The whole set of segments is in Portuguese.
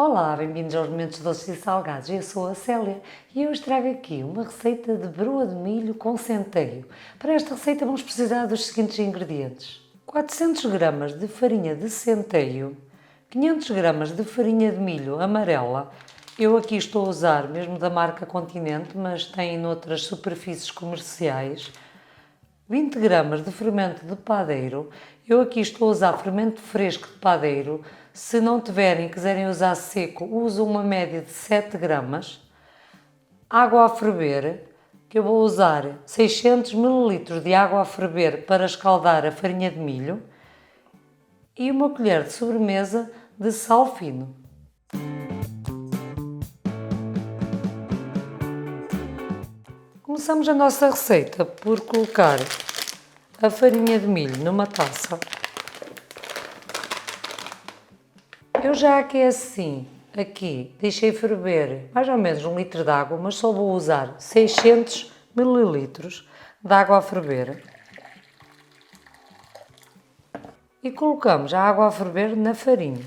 Olá, bem-vindos aos Momentos Doces e Salgados. Eu sou a Célia e hoje trago aqui uma receita de broa de milho com centeio. Para esta receita vamos precisar dos seguintes ingredientes: 400 gramas de farinha de centeio, 500 gramas de farinha de milho amarela. Eu aqui estou a usar mesmo da marca Continente, mas tem noutras superfícies comerciais. 20 gramas de fermento de padeiro. Eu aqui estou a usar fermento fresco de padeiro. Se não tiverem e quiserem usar seco, uso uma média de 7 gramas. Água a ferver, que eu vou usar 600 ml de água a ferver para escaldar a farinha de milho. E uma colher de sobremesa de sal fino. Começamos a nossa receita por colocar a farinha de milho numa taça. Eu já aqueci aqui, deixei ferver mais ou menos 1 litro de água, mas só vou usar 600 ml de água a ferver. E colocamos a água a ferver na farinha.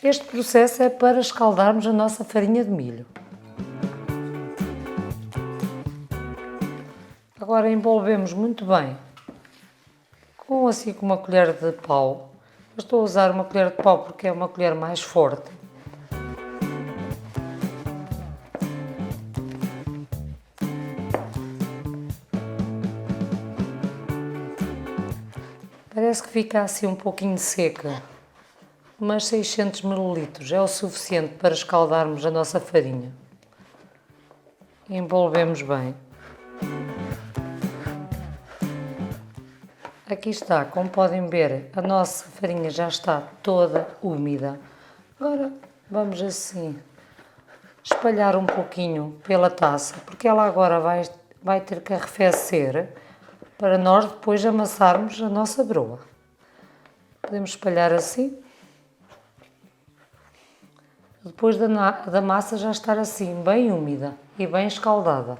Este processo é para escaldarmos a nossa farinha de milho. Agora envolvemos muito bem com uma colher de pau. Eu estou a usar uma colher de pau porque é uma colher mais forte. Parece que fica assim um pouquinho seca, mas 600 ml é o suficiente para escaldarmos a nossa farinha. Envolvemos bem. Aqui está, como podem ver, a nossa farinha já está toda úmida. Agora vamos assim espalhar um pouquinho pela taça, porque ela agora vai ter que arrefecer para nós depois amassarmos a nossa broa. Podemos espalhar assim. Depois da massa já estar assim, bem úmida e bem escaldada.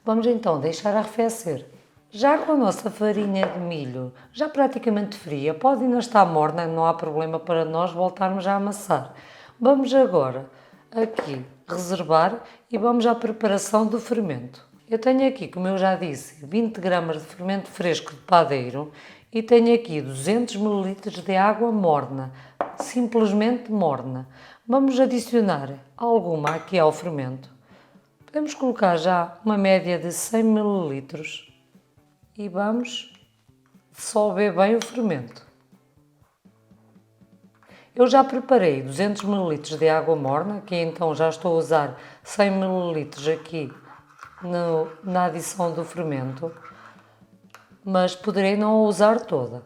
Vamos então deixar arrefecer. Já com a nossa farinha de milho já praticamente fria, pode ainda estar morna, não há problema para nós voltarmos a amassar. Vamos agora aqui reservar e vamos à preparação do fermento. Eu tenho aqui, como eu já disse, 20 gramas de fermento fresco de padeiro e tenho aqui 200 ml de água morna, simplesmente morna. Vamos adicionar alguma aqui ao fermento. Podemos colocar já uma média de 100 ml. E vamos dissolver bem o fermento. Eu já preparei 200 ml de água morna, aqui então já estou a usar 100 ml aqui na adição do fermento, mas poderei não usar toda.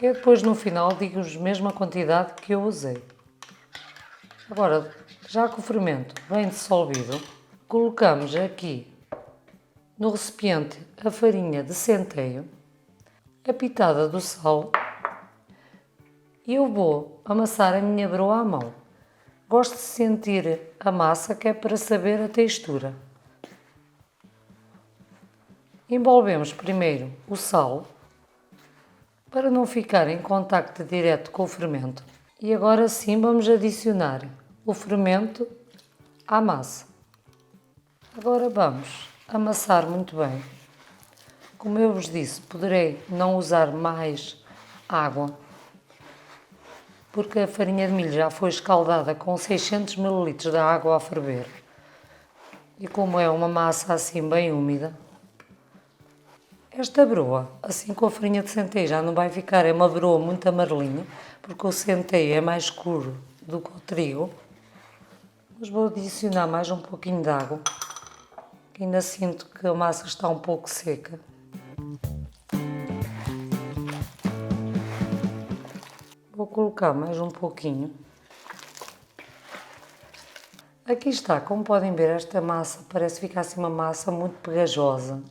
E depois no final digo-vos a mesma quantidade que eu usei. Agora, já que o fermento bem dissolvido, colocamos aqui no recipiente a farinha de centeio, a pitada do sal e eu vou amassar a minha broa à mão. Gosto de sentir a massa, que é para saber a textura. Envolvemos primeiro o sal para não ficar em contacto direto com o fermento e agora sim vamos adicionar o fermento à massa. Agora vamos amassar muito bem. Como eu vos disse, poderei não usar mais água, porque a farinha de milho já foi escaldada com 600 ml de água a ferver. E como é uma massa assim bem úmida, esta broa, assim com a farinha de centeio, já não vai ficar, é uma broa muito amarelinha, porque o centeio é mais escuro do que o trigo. Mas vou adicionar mais um pouquinho de água. Ainda sinto que a massa está um pouco seca. Vou colocar mais um pouquinho. Aqui está, como podem ver, esta massa parece ficar assim uma massa muito pegajosa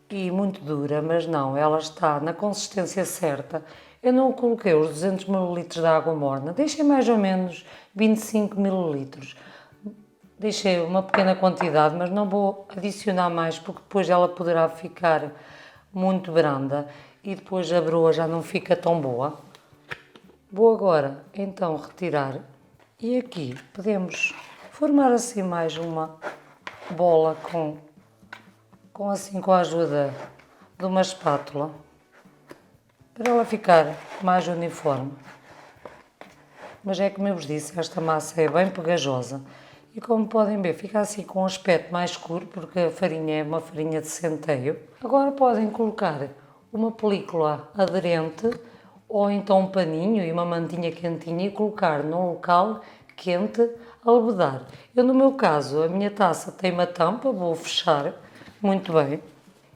e muito dura, mas não, ela está na consistência certa. Eu não coloquei os 200 ml de água morna, deixei mais ou menos 25 ml. Deixei uma pequena quantidade, mas não vou adicionar mais porque depois ela poderá ficar muito branda e depois a broa já não fica tão boa. Vou agora então retirar e aqui podemos formar assim mais uma bola com a ajuda de uma espátula para ela ficar mais uniforme. Mas é como eu vos disse, esta massa é bem pegajosa e como podem ver fica assim com um aspecto mais escuro porque a farinha é uma farinha de centeio. Agora podem colocar uma película aderente ou então um paninho e uma mantinha quentinha e colocar num local quente a levedar. Eu no meu caso, a minha taça tem uma tampa, vou fechar muito bem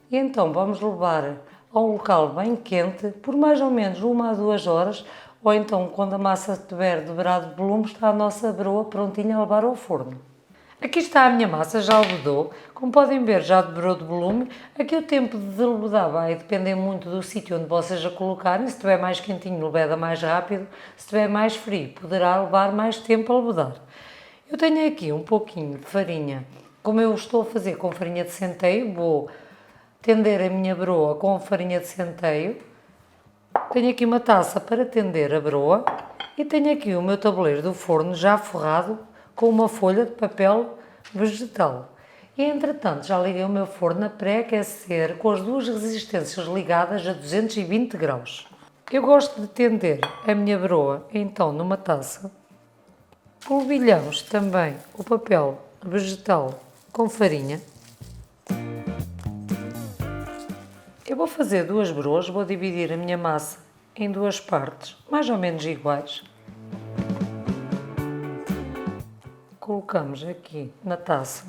e então vamos levar a um local bem quente por mais ou menos 1 a 2 horas ou então quando a massa estiver dobrado de volume está a nossa broa prontinha a levar ao forno. Aqui está a minha massa, já levedou, como podem ver já dobrou de volume. Aqui o tempo de levedar vai depender muito do sítio onde vocês a colocarem, se estiver mais quentinho leveda mais rápido, se estiver mais frio poderá levar mais tempo a levedar. Eu tenho aqui um pouquinho de farinha, como eu estou a fazer com farinha de centeio, vou tender a minha broa com farinha de centeio. Tenho aqui uma taça para tender a broa e tenho aqui o meu tabuleiro do forno já forrado com uma folha de papel vegetal. E entretanto já liguei o meu forno a pré-aquecer com as duas resistências ligadas a 220 graus. Eu gosto de tender a minha broa então numa taça. Polvilhamos também o papel vegetal com farinha. Eu vou fazer 2 broas, vou dividir a minha massa em 2 partes, mais ou menos iguais. Colocamos aqui na taça.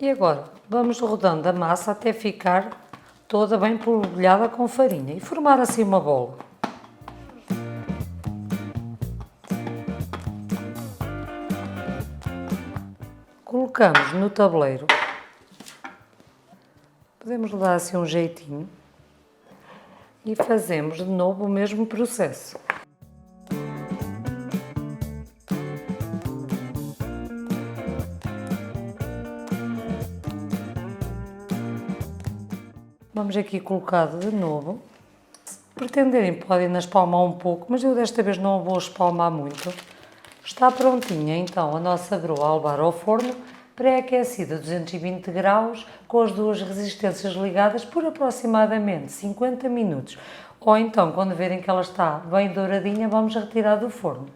E agora vamos rodando a massa até ficar toda bem polvilhada com farinha e formar assim uma bola. Colocamos no tabuleiro. Podemos dar assim um jeitinho e fazemos de novo o mesmo processo. Vamos aqui colocar de novo. Se pretenderem podem espalmar um pouco, mas eu desta vez não vou espalmar muito. Está prontinha então a nossa broa a levar ao forno, pré-aquecida a 220 graus, com as duas resistências ligadas por aproximadamente 50 minutos. Ou então, quando verem que ela está bem douradinha, vamos retirar do forno.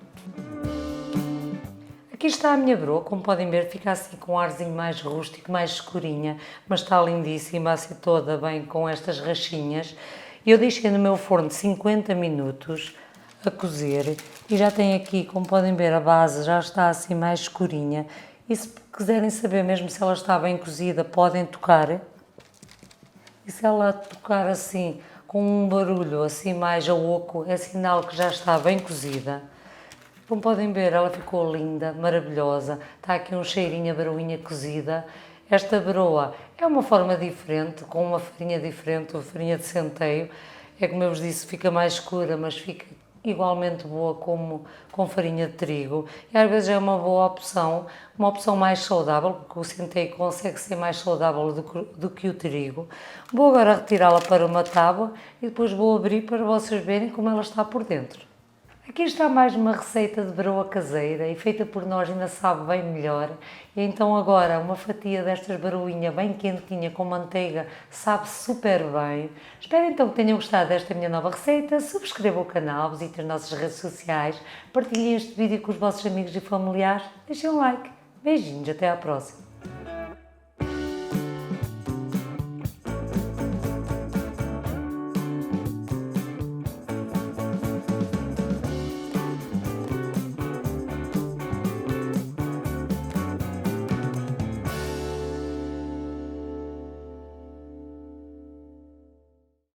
Aqui está a minha broa, como podem ver, fica assim com um arzinho mais rústico, mais escurinha, mas está lindíssima, assim toda bem com estas rachinhas. Eu deixei no meu forno 50 minutos a cozer e já tem aqui, como podem ver, a base já está assim mais escurinha. E se quiserem saber mesmo se ela está bem cozida, podem tocar. E se ela tocar assim, com um barulho assim mais a oco, é sinal que já está bem cozida. Como podem ver, ela ficou linda, maravilhosa. Está aqui um cheirinho a broinha cozida. Esta broa é uma forma diferente, com uma farinha diferente, a farinha de centeio. É como eu vos disse, fica mais escura, mas fica igualmente boa como com farinha de trigo. E às vezes é uma boa opção, uma opção mais saudável, porque o centeio consegue ser mais saudável do que o trigo. Vou agora retirá-la para uma tábua e depois vou abrir para vocês verem como ela está por dentro. Aqui está mais uma receita de broa caseira e feita por nós ainda sabe bem melhor. E então agora uma fatia destas broinha bem quentinha com manteiga sabe super bem. Espero então que tenham gostado desta minha nova receita. Subscrevam o canal, visitem as nossas redes sociais, partilhem este vídeo com os vossos amigos e familiares. Deixem um like. Beijinhos, até à próxima.